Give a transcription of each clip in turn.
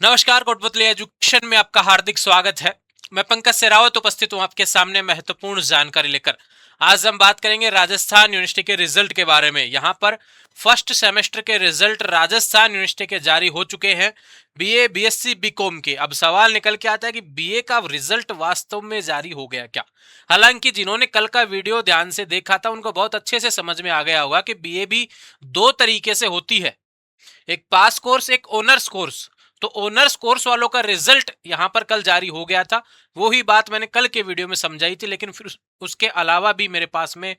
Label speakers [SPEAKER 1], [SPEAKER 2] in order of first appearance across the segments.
[SPEAKER 1] नमस्कार, कोटपुतली एजुकेशन में आपका हार्दिक स्वागत है। मैं पंकज सेरावत उपस्थित हूं आपके सामने महत्वपूर्ण जानकारी लेकर। आज हम बात करेंगे राजस्थान यूनिवर्सिटी के रिजल्ट के बारे में। यहां पर फर्स्ट सेमेस्टर के रिजल्ट राजस्थान यूनिवर्सिटी के जारी हो चुके हैं, बीए, बीएससी, बीकॉम के। अब सवाल निकल के आता है कि बीए का रिजल्ट वास्तव में जारी हो गया क्या? हालांकि जिन्होंने कल का वीडियो ध्यान से देखा था उनको बहुत अच्छे से समझ में आ गया होगा कि बीए भी दो तरीके से होती है, एक पास कोर्स, एक ऑनर्स कोर्स। तो ऑनर्स कोर्स वालों का रिजल्ट यहां पर कल जारी हो गया था। वो ही बात मैंने कल के वीडियो में समझाई थी, लेकिन फिर उसके अलावा भी मेरे पास में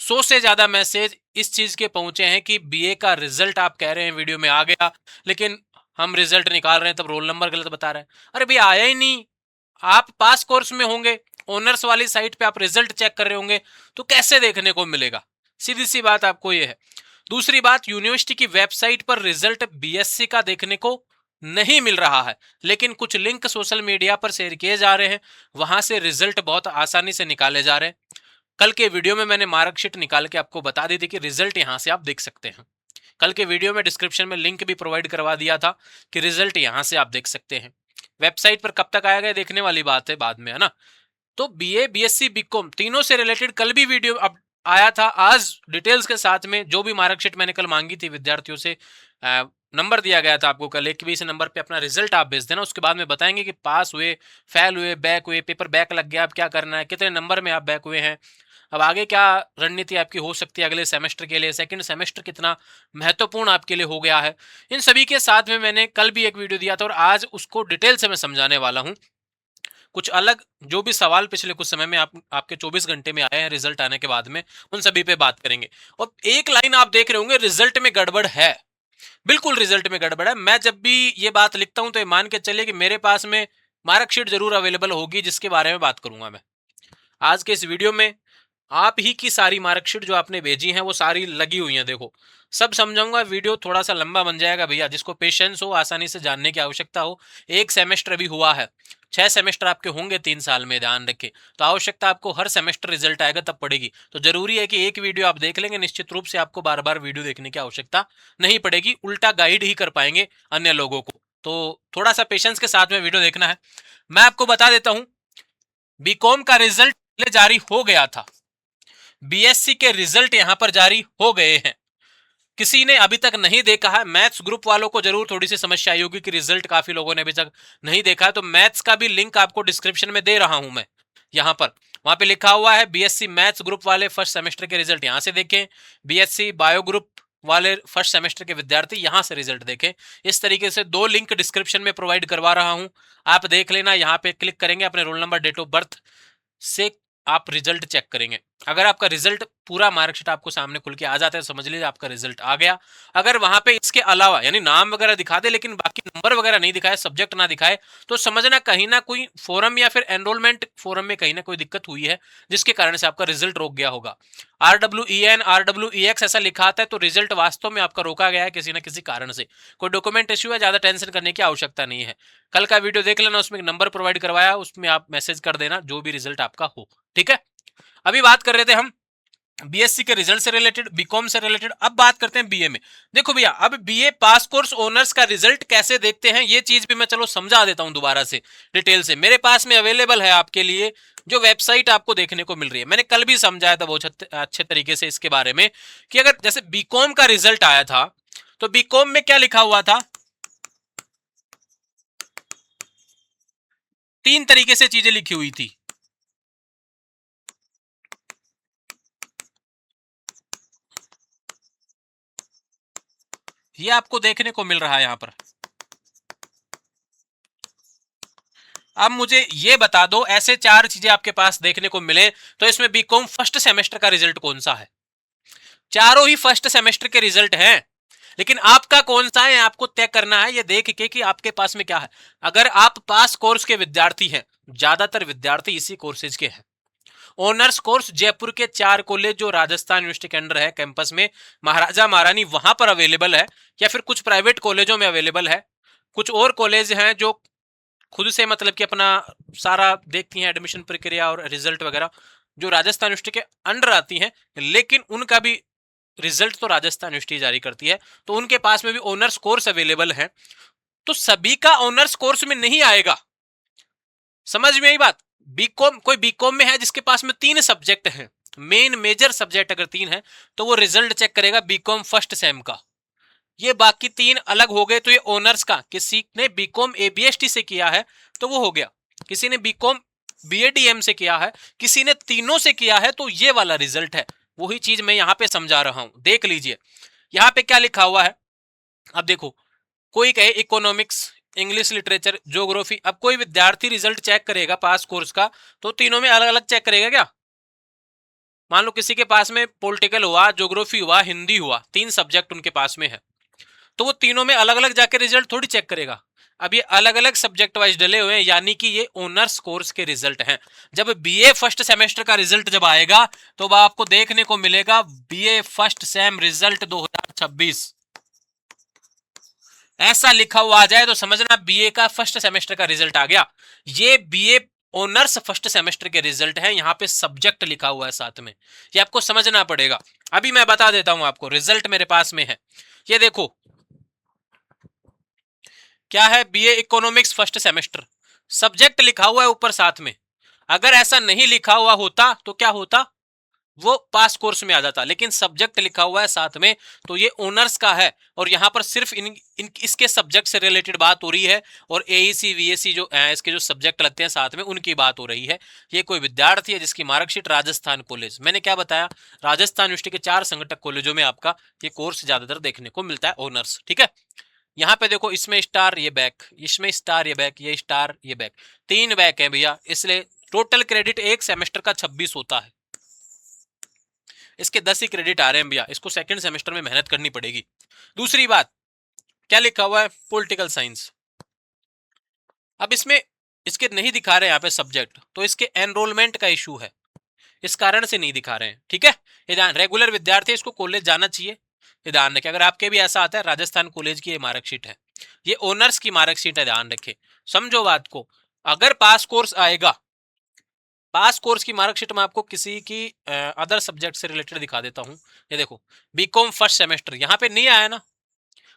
[SPEAKER 1] 100 से ज्यादा मैसेज इस चीज के पहुंचे हैं कि बीए का रिजल्ट आप कह रहे हैं वीडियो में आ गया, लेकिन हम रिजल्ट निकाल रहे हैं तब रोल नंबर गलत बता रहे हैं। अरे भैया, आया ही नहीं। आप पास कोर्स में होंगे, ऑनर्स वाली साइट पे आप रिजल्ट चेक कर रहे होंगे, तो कैसे देखने को मिलेगा? सीधी सी बात आपको ये है। दूसरी बात, यूनिवर्सिटी की वेबसाइट पर रिजल्ट बीएससी का देखने को नहीं मिल रहा है, लेकिन कुछ लिंक सोशल मीडिया पर शेयर किए जा रहे हैं, वहां से रिजल्ट बहुत आसानी से निकाले जा रहे हैं। कल के वीडियो में मैंने मार्कशीट निकाल के आपको बता दी थी कि रिजल्ट यहां से आप देख सकते हैं। कल के वीडियो में डिस्क्रिप्शन में लिंक भी प्रोवाइड करवा दिया था कि रिजल्ट यहां से आप देख सकते हैं। वेबसाइट पर कब तक आएगा देखने वाली बात है बाद में, है ना। तो बीए, बीएससी, बीकॉम तीनों से रिलेटेड कल भी वीडियो अब आया था। आज डिटेल्स के साथ में जो भी मार्कशीट मैंने कल मांगी थी विद्यार्थियों से, नंबर दिया गया था आपको कल, एक भी इस नंबर पे अपना रिजल्ट आप भेज देना। उसके बाद में बताएंगे कि पास हुए, फेल हुए, बैक हुए, पेपर बैक लग गया, अब क्या करना है, कितने नंबर में आप बैक हुए हैं, अब आगे क्या रणनीति आपकी हो सकती है अगले सेमेस्टर के लिए, सेकंड सेमेस्टर कितना महत्वपूर्ण आपके लिए हो गया है। इन सभी के साथ में मैंने कल भी एक वीडियो दिया था और आज उसको डिटेल से मैं समझाने वाला हूं। कुछ अलग जो भी सवाल पिछले कुछ समय में आपके 24 घंटे में आए हैं रिजल्ट आने के बाद में, उन सभी पे बात करेंगे। और एक लाइन आप देख रहे होंगे, रिजल्ट में गड़बड़ है। बिल्कुल रिजल्ट में गड़बड़ है। मैं जब भी ये बात लिखता हूं तो ये मान के चलिए कि मेरे पास में मार्कशीट जरूर अवेलेबल होगी, जिसके बारे में बात करूंगा मैं आज के इस वीडियो में। आप ही की सारी मार्कशीट जो आपने भेजी हैं वो सारी लगी हुई हैं, देखो सब समझाऊंगा। वीडियो थोड़ा सा लंबा बन जाएगा भैया, जिसको पेशेंस हो, आसानी से जानने की आवश्यकता हो। एक सेमेस्टर अभी हुआ है, 6 सेमेस्टर आपके होंगे 3 साल में, ध्यान रखें। तो आवश्यकता आपको हर सेमेस्टर रिजल्ट आएगा तब पड़ेगी, तो जरूरी है कि एक वीडियो आप देख लेंगे, निश्चित रूप से आपको बार बार वीडियो देखने की आवश्यकता नहीं पड़ेगी, उल्टा गाइड ही कर पाएंगे अन्य लोगों को। तो थोड़ा सा पेशेंस के साथ में वीडियो देखना है। मैं आपको बता देता हूं, बीकॉम का रिजल्ट जारी हो गया था, बीएससी के रिजल्ट यहां पर जारी हो गए हैं। किसी ने अभी तक नहीं देखा है, मैथ्स ग्रुप वालों को जरूर थोड़ी सी समस्या आई होगी कि रिजल्ट काफी लोगों ने अभी तक नहीं देखा है, तो मैथ्स का भी लिंक आपको डिस्क्रिप्शन में दे रहा हूं मैं। यहां पर वहां पे लिखा हुआ है बीएससी मैथ्स ग्रुप वाले फर्स्ट सेमेस्टर के रिजल्ट यहां से देखें, बीएससी बायो ग्रुप वाले फर्स्ट सेमेस्टर के विद्यार्थी यहां से रिजल्ट देखें। इस तरीके से दो लिंक डिस्क्रिप्शन में प्रोवाइड करवा रहा हूं, आप देख लेना। यहां पे क्लिक करेंगे, अपने roll number, date of birth से आप रिजल्ट चेक करेंगे। अगर आपका रिजल्ट पूरा मार्कशीट आपको सामने खुल के आ जाता है तो समझ लीजिए आपका रिजल्ट आ गया। अगर वहां पे इसके अलावा यानी नाम वगैरह दिखा दे लेकिन बाकी नंबर वगैरह नहीं दिखाए, सब्जेक्ट ना दिखाए, तो समझना कहीं ना कोई फोरम या फिर एनरोलमेंट फोरम में कहीं ना कोई दिक्कत हुई है, जिसके कारण से आपका रिजल्ट रोक गया होगा। RWEN, RWEX ऐसा लिखा आता है तो रिजल्ट वास्तव में आपका रोका गया है किसी ना किसी कारण से, कोई डॉक्यूमेंट इश्यू है, ज्यादा टेंशन करने की आवश्यकता नहीं है। कल का वीडियो देख लेना, उसमें एक नंबर प्रोवाइड करवाया, उसमें आप मैसेज कर देना जो भी रिजल्ट आपका हो, ठीक है। अभी बात कर रहे थे हम बीएससी के रिजल्ट से रिलेटेड, बीकॉम से रिलेटेड। अब बात करते हैं बीए में। देखो भैया, अब बीए पास कोर्स ऑनर्स का रिजल्ट कैसे देखते हैं ये चीज भी मैं चलो समझा देता हूं दोबारा से डिटेल से। मेरे पास में अवेलेबल है आपके लिए जो वेबसाइट आपको देखने को मिल रही है। मैंने कल भी समझाया था बहुत अच्छे तरीके से इसके बारे में कि अगर जैसे बीकॉम का रिजल्ट आया था तो बीकॉम में क्या लिखा हुआ था, 3 तरीके से चीजें लिखी हुई थी। ये आपको देखने को मिल रहा है यहां पर। अब मुझे ये बता दो, ऐसे 4 चीजें आपके पास देखने को मिले तो इसमें बीकॉम फर्स्ट सेमेस्टर का रिजल्ट कौन सा है? चारों ही फर्स्ट सेमेस्टर के रिजल्ट हैं, लेकिन आपका कौन सा है आपको तय करना है, ये देख के कि आपके पास में क्या है। अगर आप पास कोर्स के विद्यार्थी हैं, ज्यादातर विद्यार्थी इसी कोर्सेज के हैं। ऑनर्स कोर्स जयपुर के 4 कॉलेज जो राजस्थान यूनिवर्सिटी के अंडर है कैंपस में, महाराजा महारानी वहां पर अवेलेबल है, या फिर कुछ प्राइवेट कॉलेजों में अवेलेबल है। कुछ और कॉलेज हैं जो खुद से मतलब कि अपना सारा देखती हैं, एडमिशन प्रक्रिया और रिजल्ट वगैरह जो राजस्थान यूनिवर्सिटी के अंडर आती हैं, लेकिन उनका भी रिजल्ट तो राजस्थान यूनिवर्सिटी जारी करती है, तो उनके पास में भी ऑनर्स कोर्स अवेलेबल है। तो सभी का ऑनर्स कोर्स में नहीं आएगा। समझ में आई बात? बीकॉम, कोई बीकॉम में है जिसके पास में 3 सब्जेक्ट हैं, मेन मेजर सब्जेक्ट अगर 3 है तो वो रिजल्ट चेक करेगा बीकॉम फर्स्ट सेम का। ये बाकी 3 अलग हो गए तो ये ऑनर्स का, किसी ने बीकॉम एबीएसटी से किया है तो वो हो गया, किसी ने बीकॉम बीएडीएम से किया है, किसी ने तीनों से किया है तो ये वाला रिजल्ट है। वही चीज मैं यहां पे समझा रहा हूं, देख लीजिए यहां पे क्या लिखा हुआ है। अब देखो, कोई कहे इकोनॉमिक्स, इंग्लिश लिटरेचर, ज्योग्राफी, अब कोई विद्यार्थी रिजल्ट चेक करेगा पास कोर्स का तो तीनों में अलग अलग चेक करेगा क्या? मान लो किसी के पास में पॉलिटिकल हुआ, ज्योग्राफी हुआ, हिंदी हुआ, 3 सब्जेक्ट उनके पास में है, तो वो तीनों में अलग अलग जाके रिजल्ट थोड़ी चेक करेगा। अब ये अलग अलग सब्जेक्ट वाइज डले हुए हैं, यानी कि ये ऑनर्स कोर्स के रिजल्ट हैं। जब बीए फर्स्ट सेमेस्टर का रिजल्ट जब आएगा तो आपको देखने को मिलेगा बीए फर्स्ट सेम रिजल्ट 2026, ऐसा लिखा हुआ आ जाए तो समझना बीए का फर्स्ट सेमेस्टर का रिजल्ट आ गया। ये बीए ऑनर्स फर्स्ट सेमेस्टर के रिजल्ट है, यहां पे सब्जेक्ट लिखा हुआ है साथ में, ये आपको समझना पड़ेगा। अभी मैं बता देता हूं आपको, रिजल्ट मेरे पास में है, ये देखो क्या है, BA economics first semester, subject लिखा हुआ है ऊपर साथ में। अगर ऐसा नहीं लिखा हुआ होता तो क्या होता, वो पास कोर्स में आ जाता, लेकिन सब्जेक्ट लिखा हुआ है साथ में तो ये ऑनर्स का है, और यहां पर सिर्फ इसके सब्जेक्ट से रिलेटेड बात हो रही है, और एईसी वीएसी जो इसके जो सब्जेक्ट लगते हैं साथ में उनकी बात हो रही है। ये कोई विद्यार्थी है जिसकी मार्कशीट राजस्थान कॉलेज, मैंने क्या बताया, राजस्थान यूनिवर्सिटी के 4 संघटक कॉलेजों में आपका ये कोर्स ज्यादातर देखने को मिलता है ऑनर्स, ठीक है। यहाँ पे देखो, इसमें स्टार ये बैक, इसमें स्टार ये बैक, ये स्टार ये बैक, 3 बैक है भैया, इसलिए टोटल क्रेडिट एक सेमेस्टर का 26 होता है। इसके 10 ही क्रेडिट आ रहे हैं भैया, इसको सेकंड सेमेस्टर में मेहनत करनी पड़ेगी। दूसरी बात, क्या लिखा हुआ है, पॉलिटिकल साइंस। अब इसमें इसके नहीं दिखा रहे यहाँ पे सब्जेक्ट, तो इसके एनरोलमेंट का इशू है, इस कारण से नहीं दिखा रहे हैं, ठीक है। ये ध्यान, रेगुलर विद्यार्थी इसको कॉलेज जाना चाहिए, ये ध्यान रखें। अगर आपके भी ऐसा आता है, राजस्थान कॉलेज की ये मार्कशीट है, ये ऑनर्स की मार्कशीट है, ध्यान रखें, समझो बात को। अगर पास कोर्स आएगा, पास कोर्स की मार्कशीट में आपको किसी की अदर सब्जेक्ट से रिलेटेड दिखा देता हूं। ये देखो, बीकॉम फर्स्ट सेमेस्टर, यहाँ पे नहीं आया ना,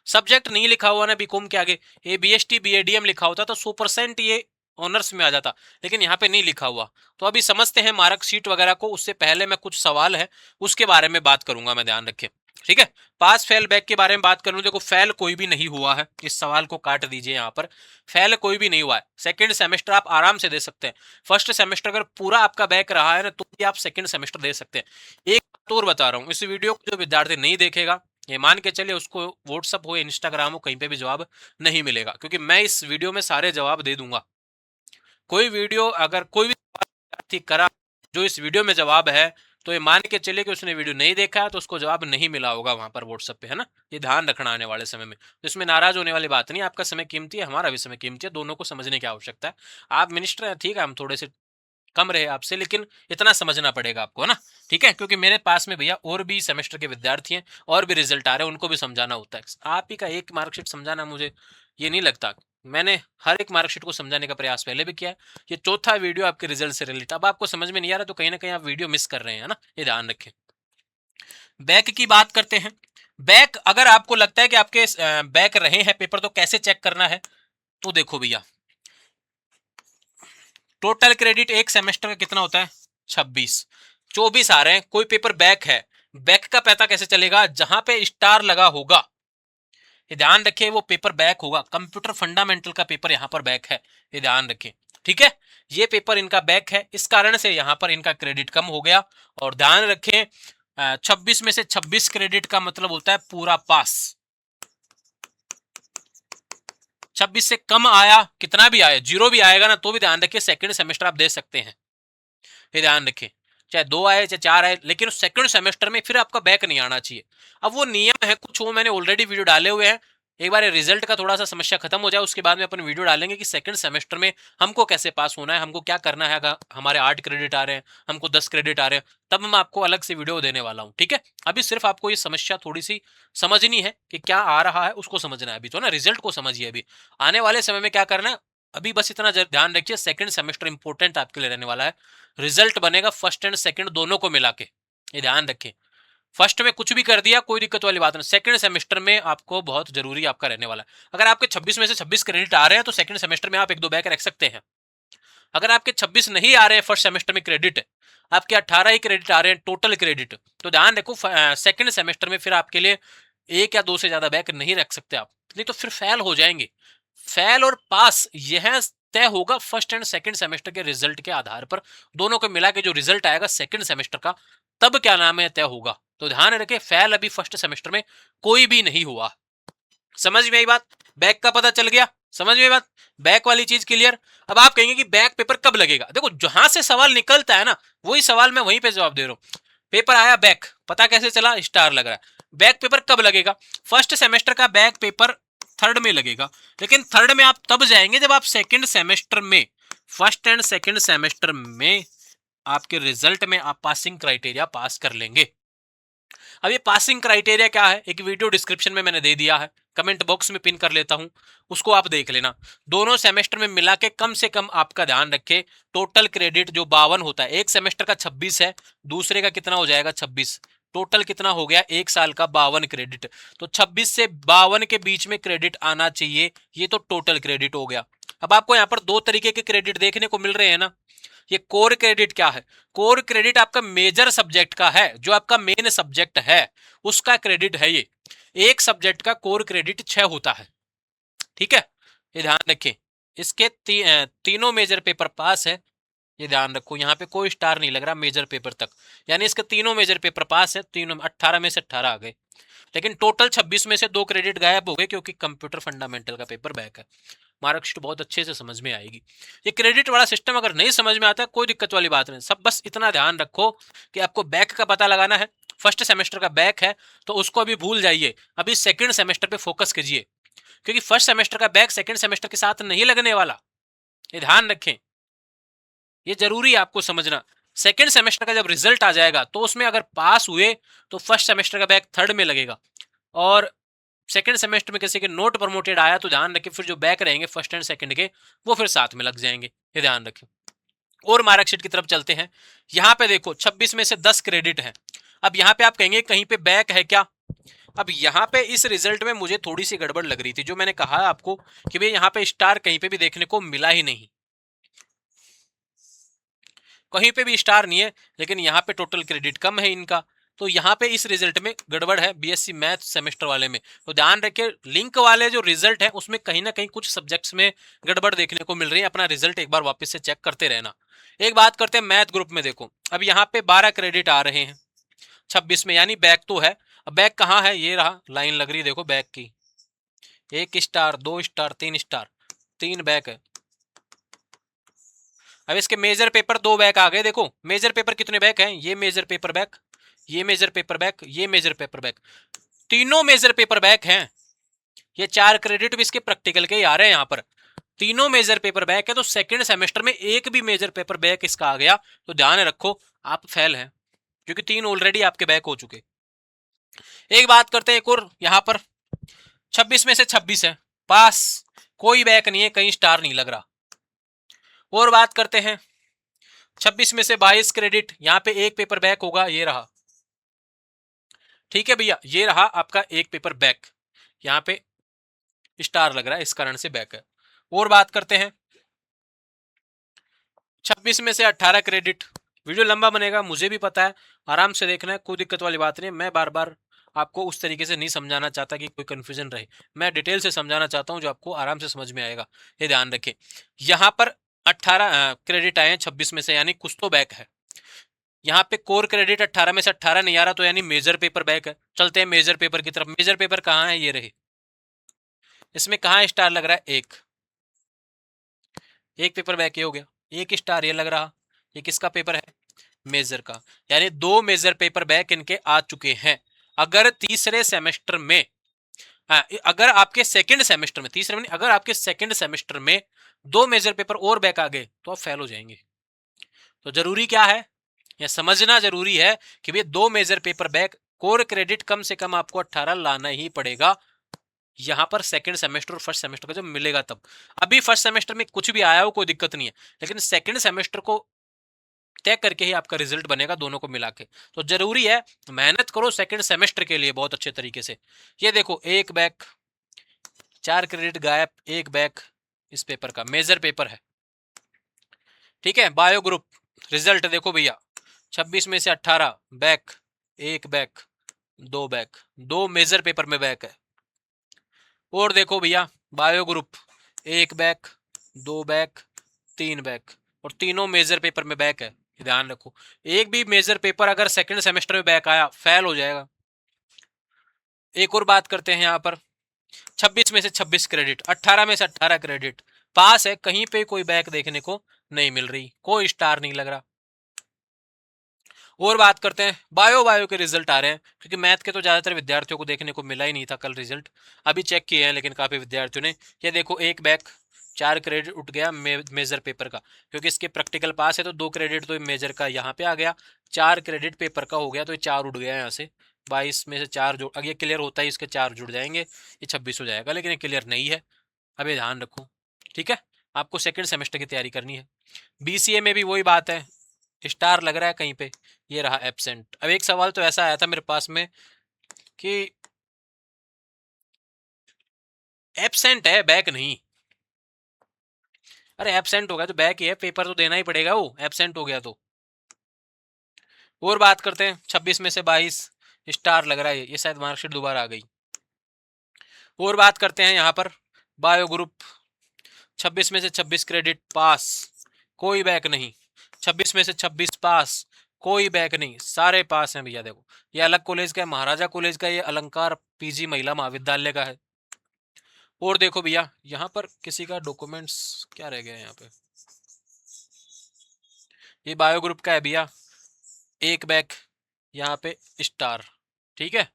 [SPEAKER 1] सब्जेक्ट नहीं लिखा हुआ ना बीकॉम के आगे, ए बीएसटी बीएडीएम लिखा होता तो 100% ये ऑनर्स में आ जाता, लेकिन यहाँ पे नहीं लिखा हुआ। तो अभी समझते हैं मार्कशीट वगैरह को, उससे पहले मैं कुछ सवाल है उसके बारे में बात करूंगा, मैं ध्यान रखें, ठीक है। पास फेल बैक के बारे में बात करूं, देखो फेल कोई भी नहीं हुआ है, इस सवाल को काट दीजिए, यहाँ पर फेल कोई भी नहीं हुआ है। सेकंड सेमेस्टर आप आराम से दे सकते हैं, फर्स्ट सेमेस्टर अगर पूरा आपका बैक रहा है ना तो भी आप सेकंड सेमेस्टर दे सकते हैं। एक बात और बता रहा हूँ, इस वीडियो को जो विद्यार्थी नहीं देखेगा, ये मान के चलिए उसको व्हाट्सअप हो, इंस्टाग्राम हो, कहीं पे भी जवाब नहीं मिलेगा, क्योंकि मैं इस वीडियो में सारे जवाब दे दूंगा। कोई वीडियो अगर कोई भी विद्यार्थी करा जो इस वीडियो में जवाब है, तो ये मान के चलिए कि उसने वीडियो नहीं देखा है तो उसको जवाब नहीं मिला होगा वहां पर व्हाट्सएप पे, है ना। ये ध्यान रखना आने वाले समय में, तो इसमें नाराज होने वाली बात नहीं, आपका समय कीमती है, हमारा भी समय कीमती है, दोनों को समझने की आवश्यकता है। आप मिनिस्टर हैं, ठीक है, हम थोड़े से कम रहे आपसे, लेकिन इतना समझना पड़ेगा आपको, है ना, ठीक है, क्योंकि मेरे पास में भैया और भी सेमेस्टर के विद्यार्थी हैं और भी रिजल्ट आ रहे हैं, उनको भी समझाना होता है। आप ही का एक मार्कशीट समझाना मुझे ये नहीं लगता, मैंने हर एक मार्कशीट को समझाने का प्रयास पहले भी किया है। ये चौथा वीडियो आपके रिजल्ट से रिलेटेड, अब आपको समझ में नहीं आ रहा तो कहीं ना कहीं आप वीडियो मिस कर रहे हैं, है ना, ये ध्यान रखें। बैक की बात करते हैं। बैक अगर आपको लगता है कि आपके बैक रहे हैं पेपर तो कैसे चेक करना है, तो देखो भैया, टोटल क्रेडिट एक सेमेस्टर का कितना होता है, 26, 24 आ रहे हैं, कोई पेपर बैक है, बैक का पता कैसे चलेगा, जहां पे स्टार लगा होगा, ये ध्यान रखें, वो पेपर बैक होगा। कंप्यूटर फंडामेंटल का पेपर यहां पर बैक है, ये ध्यान रखें, ठीक है, ये पेपर इनका बैक है, इस कारण से यहां पर इनका क्रेडिट कम हो गया। और ध्यान रखें, 26 में से 26 क्रेडिट का मतलब होता है पूरा पास। 26 से कम आया, कितना भी आया, 0 भी आएगा ना तो भी ध्यान रखिए सेकंड सेमेस्टर आप दे सकते हैं, ये ध्यान रखें, चाहे 2 आए चाहे 4 आए, लेकिन सेकंड सेमेस्टर में फिर आपका बैक नहीं आना चाहिए। अब वो नियम है कुछ, वो मैंने ऑलरेडी वीडियो डाले हुए हैं, एक बार रिजल्ट का थोड़ा सा समस्या खत्म हो जाए उसके बाद में अपन वीडियो डालेंगे कि सेकंड सेमेस्टर में हमको कैसे पास होना है, हमको क्या करना है। अगर हमारे 8 क्रेडिट आ रहे हैं, हमको 10 क्रेडिट आ रहे हैं, तब मैं आपको अलग से वीडियो देने वाला हूँ, ठीक है। अभी सिर्फ आपको ये समस्या थोड़ी सी समझनी है कि क्या आ रहा है, उसको समझना है, अभी तो ना रिजल्ट को समझिए, अभी आने वाले समय में क्या करना है, अभी बस इतना ध्यान रखिए, सेकंड सेमेस्टर इंपॉर्टेंट आपके लिए रहने वाला है। रिजल्ट बनेगा फर्स्ट एंड सेकंड दोनों को मिला के, ये ध्यान रखें, फर्स्ट में कुछ भी कर दिया कोई दिक्कत वाली बात नहीं, सेकंड सेमेस्टर में आपको बहुत जरूरी आपका रहने वाला है। अगर आपके 26 में से 26 क्रेडिट आ रहे हैं तो सेकंड सेमेस्टर में आप एक दो बैक रख सकते हैं। अगर आपके 26 नहीं आ रहे हैं फर्स्ट सेमेस्टर में क्रेडिट, आपके 18 ही क्रेडिट आ रहे हैं टोटल क्रेडिट, तो ध्यान रखो सेकंड सेमेस्टर में फिर आपके लिए एक या दो से ज्यादा बैक नहीं रख सकते आप, नहीं तो फिर फेल हो जाएंगे। फेल और पास यह तय होगा फर्स्ट एंड सेकंड सेमेस्टर के रिजल्ट के आधार पर, दोनों को मिला के जो रिजल्ट आएगा सेकंड सेमेस्टर का, तब क्या नाम है तय होगा। तो ध्यान रखें फेल अभी फर्स्ट सेमेस्टर में कोई भी नहीं हुआ। समझ में आई बात? बैक का पता चल गया, समझ में बात, बैक वाली चीज क्लियर। अब आप कहेंगे कि बैक पेपर कब लगेगा, देखो जहां से सवाल निकलता है ना वही सवाल मैं वहीं पे जवाब दे रहा हूं। पेपर आया बैक, पता कैसे चला, स्टार लग रहा है। बैक पेपर कब लगेगा, फर्स्ट सेमेस्टर का बैक पेपर थर्ड में लगेगा, लेकिन थर्ड में आप तब जाएंगे जब आप सेकंड सेमेस्टर में, फर्स्ट एंड सेकंड सेमेस्टर में आपके रिजल्ट में आप पासिंग क्राइटेरिया पास कर लेंगे। अब ये पासिंग क्राइटेरिया क्या है, एक वीडियो डिस्क्रिप्शन में मैंने दे दिया है, कमेंट बॉक्स में पिन कर लेता हूं, उसको आप देख लेना। दोनों सेमेस्टर में मिला के कम से कम आपका ध्यान रखे टोटल क्रेडिट जो 52 होता है, एक सेमेस्टर का 26 है, दूसरे का कितना हो जाएगा 26, टोटल कितना हो गया एक साल का 52 क्रेडिट। तो 26 से 52 के बीच में क्रेडिट आना चाहिए, ये तो टोटल क्रेडिट हो गया। अब आपको यहाँ पर दो तरीके के क्रेडिट देखने को मिल रहे हैं ना। ये कोर क्रेडिट क्या है, कोर क्रेडिट आपका मेजर सब्जेक्ट का है, जो आपका मेन सब्जेक्ट है उसका क्रेडिट है ये। एक सब्जेक्ट का कोर क्रेडिट 6 होता है, ठीक है, ये ध्यान रखें। इसके तीनों मेजर पेपर पास है, ये ध्यान रखो, यहाँ पे कोई स्टार नहीं लग रहा मेजर पेपर तक, यानी इसके तीनों मेजर पेपर पास है, तीनों 18 में से 18 आ गए। लेकिन टोटल 26 में से 2 क्रेडिट गायब हो गए क्योंकि कंप्यूटर फंडामेंटल का पेपर बैक है। मार्कशीट बहुत अच्छे से समझ में आएगी। ये क्रेडिट वाला सिस्टम अगर नहीं समझ में आता है कोई दिक्कत वाली बात नहीं, सब बस इतना ध्यान रखो कि आपको बैक का पता लगाना है। फर्स्ट सेमेस्टर का बैक है तो उसको अभी भूल जाइए, अभी सेकंड सेमेस्टर पे फोकस कीजिए, क्योंकि फर्स्ट सेमेस्टर का बैक सेकंड सेमेस्टर के साथ नहीं लगने वाला, ये ध्यान रखें, ये जरूरी है आपको समझना। सेकंड सेमेस्टर का जब रिजल्ट आ जाएगा तो उसमें अगर पास हुए तो फर्स्ट सेमेस्टर का बैक थर्ड में लगेगा, और सेकंड सेमेस्टर में किसी के नोट प्रमोटेड आया तो ध्यान रखें फिर जो बैक रहेंगे फर्स्ट एंड सेकंड के वो फिर साथ में लग जाएंगे, ये ध्यान रखें। और मार्कशीट की तरफ चलते हैं। यहाँ पे देखो 26 में से 10 क्रेडिट है। अब यहाँ पे आप कहेंगे कहीं पे बैक है क्या, अब यहाँ पे इस रिजल्ट में मुझे थोड़ी सी गड़बड़ लग रही थी, जो मैंने कहा आपको कि भाई यहाँ पे स्टार कहीं पे भी देखने को मिला ही नहीं, कहीं पे भी स्टार नहीं है, लेकिन यहाँ पे टोटल क्रेडिट कम है इनका, तो यहाँ पे इस रिजल्ट में गड़बड़ है बीएससी मैथ सेमेस्टर वाले में। तो ध्यान रखिए लिंक वाले जो रिजल्ट है उसमें कहीं ना कहीं कुछ सब्जेक्ट्स में गड़बड़ देखने को मिल रही है, अपना रिजल्ट एक बार वापस से चेक करते रहना। एक बात करते हैं मैथ ग्रुप में, देखो अब यहाँ पे 12 क्रेडिट आ रहे हैं 26 में, यानी बैक तो है। अब बैक कहाँ है, ये रहा लाइन लग रही है देखो बैक की, 1 स्टार 2 स्टार 3 स्टार, 3 बैक है। अब इसके मेजर पेपर 2 बैक आ गए, देखो मेजर पेपर कितने बैक हैं, ये मेजर पेपर बैक, ये मेजर पेपर बैक, ये मेजर पेपर बैक, तीनों मेजर पेपर बैक हैं। ये 4 क्रेडिट भी इसके प्रैक्टिकल के ही आ रहे हैं, यहाँ पर तीनों मेजर पेपर बैक है, तो सेकंड सेमेस्टर में एक भी मेजर पेपर बैक इसका आ गया तो ध्यान रखो आप फेल हैं, क्योंकि 3 ऑलरेडी आपके बैक हो चुके। एक बात करते हैं एक और, यहाँ पर 26 में से 26 है पास, कोई बैक नहीं है, कहीं स्टार नहीं लग रहा। और बात करते हैं 26 में से 22 क्रेडिट, यहाँ पे एक पेपर बैक होगा, ये रहा, ठीक है भैया, ये रहा आपका एक पेपर बैक, यहाँ पे स्टार लग रहा है इस कारण से बैक है। और बात करते हैं 26 में से 18 क्रेडिट, वीडियो लंबा बनेगा मुझे भी पता है, आराम से देखना है, कोई दिक्कत वाली बात नहीं, मैं बार बार आपको उस तरीके से नहीं समझाना चाहता कि कोई कंफ्यूजन रहे, मैं डिटेल से समझाना चाहता हूं जो आपको आराम से समझ में आएगा, ये ध्यान रखें। यहाँ पर 18 क्रेडिट आए हैं 26 में से, यानी कुछ तो बैक है। यहाँ पे कोर क्रेडिट 18 में से 18 नहीं आ रहा, तो यानी मेजर पेपर बैक है। चलते हैं मेजर पेपर की तरफ, मेजर पेपर कहाँ है, ये रहे, इसमें कहाँ स्टार लग रहा है, एक पेपर बैक ये हो गया, एक स्टार ये लग रहा, ये किसका पेपर है, मेजर का, यानी 2 मेजर पेपर बैक इनके आ चुके हैं। अगर तीसरे सेमेस्टर में, हाँ, अगर आपके सेकंड सेमेस्टर में, तीसरे में नहीं, अगर आपके सेकंड सेमेस्टर में 2 मेजर पेपर और बैक आ गए तो आप फेल हो जाएंगे। तो जरूरी क्या है, यह समझना जरूरी है कि भैया 2 major paper back, core credit कम से कम आपको 18 लाना ही पड़ेगा, यहां पर सेकंड सेमेस्टर और फर्स्ट सेमेस्टर का जब मिलेगा तब। अभी फर्स्ट सेमेस्टर में कुछ भी आया हो कोई दिक्कत नहीं है, लेकिन सेकंड सेमेस्टर को तय करके ही आपका रिजल्ट बनेगा दोनों को मिला के। तो जरूरी है मेहनत करो सेकंड सेमेस्टर के लिए बहुत अच्छे तरीके से। ये देखो एक बैक, 4 क्रेडिट गायब, एक बैक इस पेपर का मेजर पेपर है, ठीक है। बायो ग्रुप रिजल्ट देखो भैया, 26 में से 18 बैक, एक बैक, दो बैक, दो मेजर पेपर में बैक है। और देखो भैया बायो ग्रुप, एक बैक, दो बैक, तीन बैक, और तीनों मेजर पेपर में बैक है। ध्यान रखो, एक भी मेजर पेपर अगर सेकंड सेमेस्टर में बैक आया फेल हो जाएगा। एक और बात करते हैं यहाँ पर, 26 में से 26 क्रेडिट, 18 में से 18 क्रेडिट, पास है, कहीं पे कोई बैक देखने को नहीं मिल रही, कोई स्टार नहीं लग रहा। और बात करते हैं बायो के रिजल्ट आ रहे हैं, क्योंकि मैथ के तो ज्यादातर विद्यार्थियों को देखने को मिला ही नहीं था कल रिजल्ट, अभी चेक किए हैं लेकिन काफी विद्यार्थियों ने। ये देखो एक बैक, 4 क्रेडिट उठ गया मेजर पेपर का, क्योंकि इसके प्रैक्टिकल पास है तो 2 क्रेडिट तो मेजर का यहाँ पे आ गया, 4 क्रेडिट पेपर का हो गया, तो ये 4 उठ गया यहाँ से, 22 में से 4 जो अगर ये क्लियर होता है इसके 4 जुड़ जाएंगे, ये 26 हो जाएगा, लेकिन ये क्लियर नहीं है, अभी ध्यान रखो, ठीक है। आपको सेकेंड सेमेस्टर की तैयारी करनी है। बीसीए में भी वही बात है, स्टार लग रहा है कहीं पे, ये रहा एब्सेंट। अब एक सवाल तो ऐसा आया था मेरे पास में कि एब्सेंट है बैक नहीं, अरे एब्सेंट हो गया तो बैक ही है, पेपर तो देना ही पड़ेगा, वो एब्सेंट हो गया तो। और बात करते हैं 26 में से 22 स्टार लग रहा है, ये शायद मार्कशीट दोबारा आ गई। और बात करते हैं यहाँ पर बायो ग्रुप, 26 में से 26 क्रेडिट पास, कोई बैक नहीं, 26 में से 26 पास, कोई बैक नहीं, सारे पास हैं भैया। देखो ये अलग कॉलेज का है, महाराजा कॉलेज का, ये अलंकार पीजी महिला महाविद्यालय का है। और देखो भैया यहाँ पर किसी का डॉक्यूमेंट्स क्या रह गया यहाँ पे, ये बायो ग्रुप का है भैया, एक बैक, यहाँ पे स्टार, ठीक है।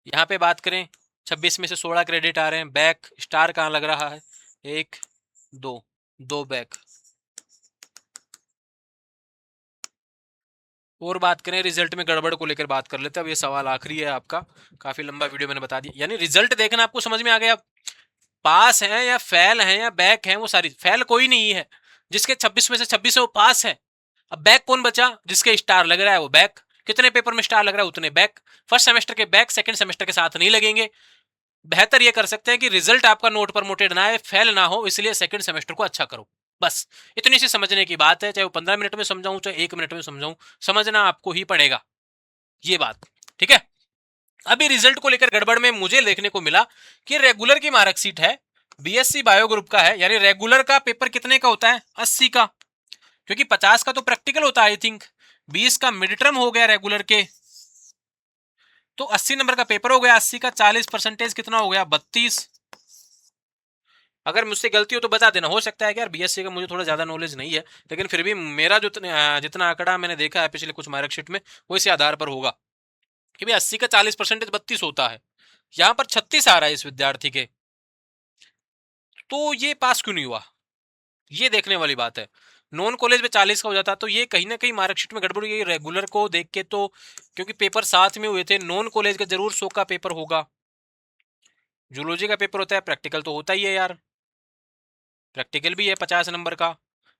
[SPEAKER 1] यहाँ पे बात करें 26 में से 16 क्रेडिट आ रहे हैं, बैक स्टार कहाँ लग रहा है, एक, दो, दो बैक। और बात करें रिजल्ट में गड़बड़ को लेकर बात कर लेते हैं, अब ये सवाल आखिरी है आपका, काफी लंबा वीडियो मैंने बता दिया, यानी रिजल्ट देखना आपको समझ में आ गया, पास हैं या फेल हैं या बैक हैं, वो सारी, फेल कोई नहीं है, जिसके 26 में से 26 है वो पास है। अब बैक कौन बचा, जिसके स्टार लग रहा है वो बैक, कितने पेपर में स्टार लग रहा है उतने बैक, फर्स्ट सेमेस्टर के बैक सेकंड सेमेस्टर के साथ नहीं लगेंगे। बेहतर ये कर सकते हैं कि रिजल्ट आपका नोट पर मोटेड ना है, फेल ना हो, इसलिए सेकंड सेमेस्टर को अच्छा करो, बस इतनी सी समझने की बात है, चाहे वो 15 मिनट में समझाऊं चाहे 1 मिनट में समझाऊं, समझना आपको ही पड़ेगा ये बात, ठीक है। अभी रिजल्ट को लेकर गड़बड़ में मुझे देखने को मिला कि रेगुलर की मार्कशीट है, बीएससी बायो ग्रुप का है, यानी रेगुलर का पेपर कितने का होता है, 80 का, क्योंकि 50 का तो प्रैक्टिकल होता है आई थिंक, 20 का मिड टर्म हो गया रेगुलर के, तो 80 नंबर का पेपर हो गया, 80 का 40% कितना हो गया, 32। अगर मुझसे गलती हो तो बता देना, हो सकता है कि यार बीएससी का मुझे थोड़ा ज्यादा नॉलेज नहीं है, लेकिन फिर भी मेरा जो जितना आंकड़ा मैंने देखा है पिछले कुछ मार्कशीट में वो इसी आधार पर होगा कि भाई 80 का 40% 32 होता है, यहाँ पर 36 आ रहा है इस विद्यार्थी के, तो ये पास क्यों नहीं हुआ, ये देखने वाली बात है। नॉन कॉलेज में 40 का हो जाता तो ये कहीं ना कहीं मार्कशीट में गड़बड़ हुई, रेगुलर को देख के तो, क्योंकि पेपर साथ में हुए थे, नॉन कॉलेज का जरूर 100 का पेपर होगा, जूलॉजी का पेपर होता है, प्रैक्टिकल तो होता ही है यार, प्रैक्टिकल भी है 50 नंबर का,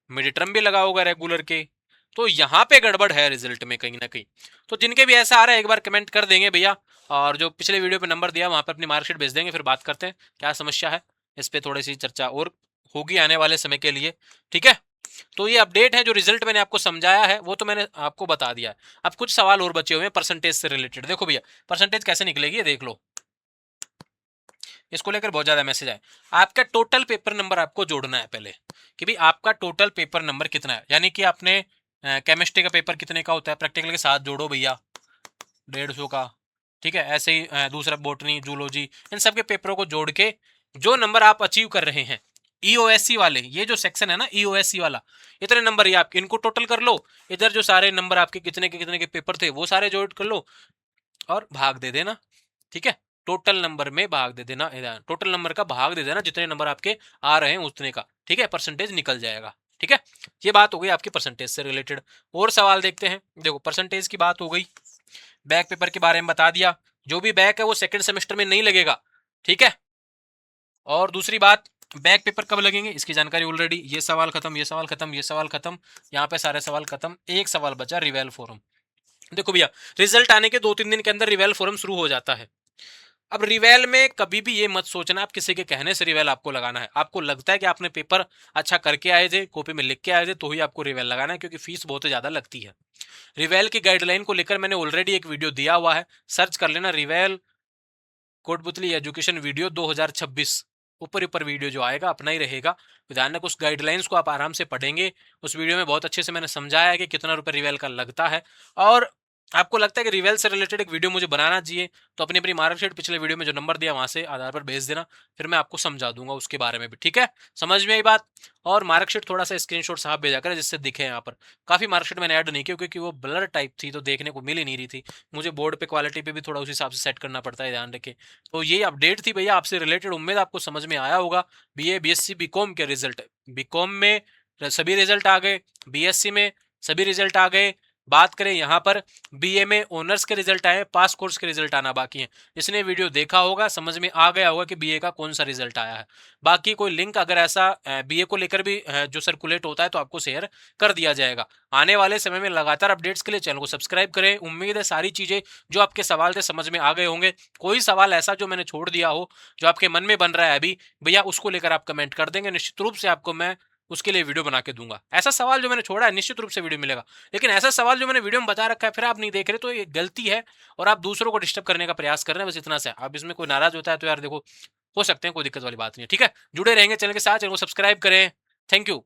[SPEAKER 1] मिड टर्म भी लगा होगा रेगुलर के, तो यहाँ पे गड़बड़ है रिजल्ट में कहीं ना कहीं। तो जिनके भी ऐसा आ रहा है एक बार कमेंट कर देंगे भैया, और जो पिछले वीडियो पे नंबर दिया वहां पर अपनी मार्कशीट भेज देंगे, फिर बात करते हैं क्या समस्या है, इस पे थोड़ी सी चर्चा और होगी आने वाले समय के लिए, ठीक है। तो ये अपडेट है, जो रिजल्ट मैंने आपको समझाया है वो तो मैंने आपको बता दिया है। अब कुछ सवाल और बचे हुए हैं परसेंटेज से रिलेटेड, देखो भैया परसेंटेज कैसे निकलेगी ये देख लो, इसको लेकर बहुत ज्यादा मैसेज आए। आपका टोटल पेपर नंबर आपको जोड़ना है पहले, कि भाई आपका टोटल पेपर नंबर कितना है, यानी कि आपने केमिस्ट्री का पेपर कितने का होता है, प्रैक्टिकल के साथ जोड़ो भैया 150 का, ठीक है। ऐसे ही दूसरा बॉटनी जूलॉजी, इन सब के पेपरों को जोड़ के जो नंबर आप अचीव कर रहे हैं, ईओएससी वाले, ये जो सेक्शन है ना ईओएससी वाला, इतने नंबर ये आपके, इनको टोटल कर लो, इधर जो सारे नंबर आपके कितने के पेपर थे वो सारे जोड़ कर लो और भाग दे देना, ठीक है। टोटल नंबर में भाग दे देना, टोटल नंबर का भाग दे देना, जितने नंबर आपके आ रहे हैं उतने का, ठीक है, परसेंटेज निकल जाएगा, ठीक है। ये बात हो गई आपकी परसेंटेज से रिलेटेड। और सवाल देखते हैं, देखो परसेंटेज की बात हो गई, बैक पेपर के बारे में बता दिया, जो भी बैक है वो सेकंड सेमेस्टर में नहीं लगेगा, ठीक है। और दूसरी बात, बैक पेपर कब लगेंगे इसकी जानकारी ऑलरेडी, ये सवाल खत्म, ये सवाल खत्म, ये सवाल खत्म, यहाँ पे सारे सवाल खत्म, एक सवाल बचा रिवेल फोरम। देखो भैया, रिजल्ट आने के 2-3 दिन के अंदर रिवेल फोरम शुरू हो जाता है। अब रिवेल में कभी भी ये मत सोचना आप किसी के कहने से रिवेल आपको लगाना है। आपको लगता है कि आपने पेपर अच्छा करके आए थे, कॉपी में लिख के आए थे, तो ही आपको रिवेल लगाना है, क्योंकि फीस बहुत ज्यादा लगती है। रिवेल की गाइडलाइन को लेकर मैंने ऑलरेडी एक वीडियो दिया हुआ है, सर्च कर लेना रिवेल कोटपुतली एजुकेशन वीडियो 2026, ऊपर ऊपर वीडियो जो आएगा अपना ही रहेगा। ध्यान रखो, उस गाइडलाइंस को आप आराम से पढ़ेंगे। उस वीडियो में बहुत अच्छे से मैंने समझाया है कि कितना रुपए रिवेल का लगता है। और आपको लगता है कि रिवेल से रिलेटेड एक वीडियो मुझे बनाना चाहिए, तो अपनी अपनी मार्कशीट पिछले वीडियो में जो नंबर दिया वहां से आधार पर भेज देना, फिर मैं आपको समझा दूंगा उसके बारे में भी। ठीक है, समझ में आई बात। और मार्कशीट थोड़ा सा स्क्रीनशॉट साहब भेजा करें जिससे दिखे यहाँ पर। काफी मार्कशीट मैंने ऐड नहीं की क्योंकि वो ब्लर टाइप थी, तो देखने को मिल ही नहीं रही थी। मुझे बोर्ड पे क्वालिटी पे भी थोड़ा उस हिसाब से सेट करना पड़ता है, ध्यान रखें। तो ये अपडेट थी भैया आपसे रिलेटेड, उम्मीद आपको समझ में आया होगा। बीए बीएससी बीकॉम के रिजल्ट, बीकॉम में सभी रिजल्ट आ गए, बीएससी में सभी रिजल्ट आ गए। बात करें यहाँ पर बीए में ऑनर्स के रिजल्ट आए, पास कोर्स के रिजल्ट आना बाकी है। जिसने वीडियो देखा होगा समझ में आ गया होगा कि बीए का कौन सा रिजल्ट आया है। बाकी कोई लिंक अगर ऐसा बीए को लेकर भी जो सर्कुलेट होता है तो आपको शेयर कर दिया जाएगा। आने वाले समय में लगातार अपडेट्स के लिए चैनल को सब्सक्राइब करें। उम्मीद है सारी चीजें जो आपके सवाल थे समझ में आ गए होंगे। कोई सवाल ऐसा जो मैंने छोड़ दिया हो, जो आपके मन में बन रहा है अभी, भैया उसको लेकर आप कमेंट कर देंगे, निश्चित रूप से आपको मैं उसके लिए वीडियो बना के दूंगा। ऐसा सवाल जो मैंने छोड़ा है निश्चित रूप से वीडियो मिलेगा। लेकिन ऐसा सवाल जो मैंने वीडियो में बता रखा है फिर आप नहीं देख रहे, तो ये गलती है और आप दूसरों को डिस्टर्ब करने का प्रयास कर रहे हैं, बस इतना सा। आप इसमें कोई नाराज होता है तो यार देखो, हो सकते हैं, कोई दिक्कत वाली बात नहीं है। ठीक है, जुड़े रहेंगे चैनल के साथ, चैनल को सब्सक्राइब करें। Thank you.